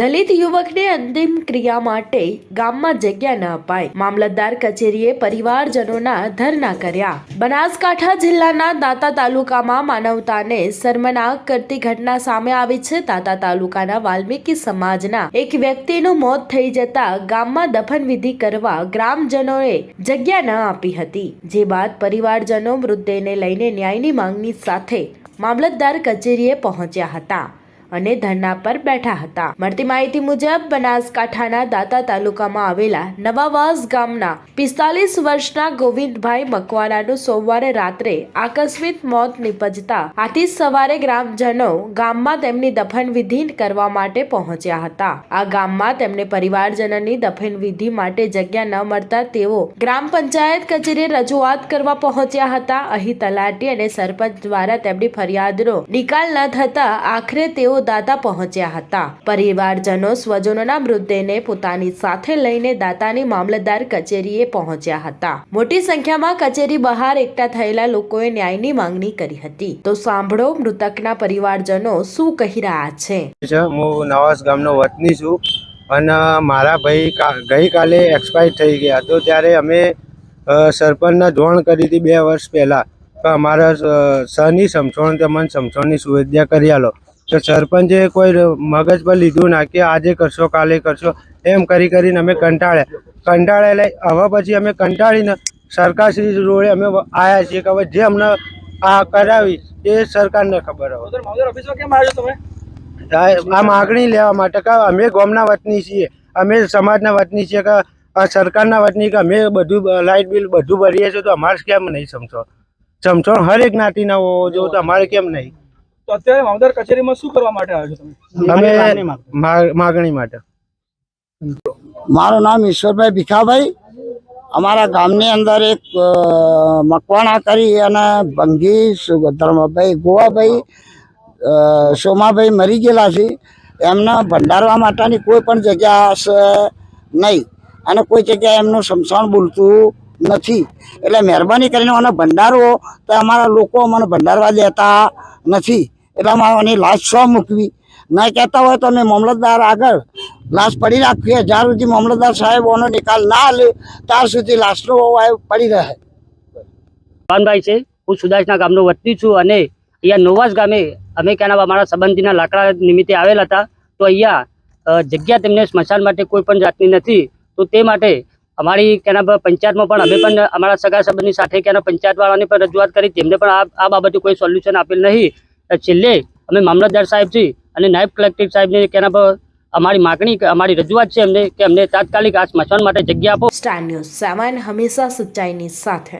દલિત યુવકને અંતિમ ક્રિયા માટે ગામમાં જગ્યા ન અપાઈ, મામલતદાર કચેરીએ પરિવારજનોના ધરના કર્યા। બનાસકાંઠા જિલ્લાના દાંતા તાલુકામાં માનવતાને શર્મનાક કરતી ઘટના સામે આવી છે। દાંતા તાલુકાના વાલ્મીકી સમાજના એક વ્યક્તિનું મોત થઈ જતા ગામમાં દફન વિધિ કરવા ગ્રામજનોએ જગ્યા ન આપી હતી, જે બાદ પરિવારજનો મૃતદેહને લઈને ન્યાયની માંગણી સાથે મામલતદાર કચેરીએ પહોંચ્યા હતા અને ધરણા પર બેઠા હતા। મળતી માહિતી મુજબ બનાસકાંઠાના દાંતા તાલુકામાં આવેલા નવાવાસ ગામના 45 વર્ષના ગોવિંદભાઈ મકવાણાનું સોમવારે રાત્રે આકસ્મિક મોત નિપજતા આથી સવારે ગ્રામજનો ગામમાં તેમની દફન વિધિ કરવા માટે પહોંચ્યા હતા। આ ગામમાં તેમને પરિવારજનોની દફન વિધિ માટે જગ્યા ન મળતા તેઓ ગ્રામ પંચાયત કચેરીએ રજૂઆત કરવા પહોંચ્યા હતા। અહીં તલાટી અને સરપંચ દ્વારા તેમની ફરિયાદનો નિકાલ ન થતા આખરે તેઓ દાંતા પહોંચ્યા હતા। પરિવારજનો સ્વજનોના મૃતદેહને પોતાની સાથે લઈને દાંતાની મામલતદાર કચેરીએ પહોંચ્યા હતા। મોટી સંખ્યામાં કચેરી બહાર એકઠા થયેલા લોકોએ ન્યાયની માંગણી કરી હતી। તો સાંભળો મૃતકના પરિવારજનો શું કહી રહ્યા છે। હું નવાસ ગામનો વતની છું અને મારા ભાઈ ગઈકાલે એક્સપાયર થઈ ગયા, તો ત્યારે અમે સરપંચને જાણ કરી હતી 2 વર્ષ પહેલાં કે અમારા સહની સમસણ તમને સમસણની સુવિધા કરી આલો, તો સરપંચે કોઈ મગજ પર લીધું ના કે આજે કરશો કાલે કરશો એમ કરીને અમે કંટાળેલા હવે પછી અમે કંટાળીને સરકારશ્રી જોડે અમે આવ્યા છીએ કે હવે જે અમને આ કરાવી એ સરકારને ખબર હોય। આ માગણી લેવા માટે કે અમે ગામના વતની છીએ, અમે સમાજના વતની છીએ કે સરકારના વતની કે અમે બધું લાઇટ બિલ બધું ભરીએ છીએ, તો અમારે કેમ નહીં સમસણ હરેક જ્ઞાતિના હોવો જોઈએ, તો અમારે કેમ નહીં? તો અત્યારે મામલતદાર કચેરીમાં શું કરવા માટે આવ્યો છો તમે? અમે માગણી માટે। મારું નામ ઈશ્વરભાઈ ભીખાભાઈ। અમારા ગામની અંદર એક મકવાણા કરી અને ભંગી ધર્મભાઈ ગોવાભાઈ સોમાભાઈ મરી ગયેલા છે, એમના ભંડારવા માટેની કોઈ પણ જગ્યા નહીં અને કોઈ જગ્યાએ એમનું સમસાણ બોલતું નથી, એટલે મહેરબાની કરીને મને ભંડારવો તો અમારા લોકો મને ભંડારવા દેતા નથી, એટલે અમારી લાશ શું મૂકવી ના કહેતા હોય તો અમે મામલતદાર આગળ લાશ પડી રાખીએ, જ્યાં સુધી મામલતદાર સાહેબોનો નિકાલ ના લે ત્યાં સુધી લાશનો પડી રહે। ભાઈ છે, હું સુદાસના ગામનો વતની છું અને અહીંયા નવાસ ગામે અમે ક્યાંના અમારા સંબંધીના લાકડા નિમિત્તે આવેલા હતા, તો અહીંયા જગ્યા તેમને સ્મશાન માટે કોઈ પણ જાતની નથી, તો તે માટે અમારી ક્યાંના પંચાયતમાં પણ અમે પણ અમારા સગા સંબંધની સાથે ક્યાંના પંચાયતવાળાને પણ રજૂઆત કરી, તેમને પણ આ બાબતે કોઈ સોલ્યુશન આપેલ નહીં। છેલ્લે અમે મામલતદાર સાહેબજી અને નાયબ કલેક્ટર સાહેબને ક્યાંના અમારી માગણી અમારી રજૂઆત છે એમને કે અમને તાત્કાલિક આ સ્મશાન માટે જગ્યા આપો। સ્ટાર ન્યૂઝ 7 હંમેશા સચ્ચાઈની સાથે।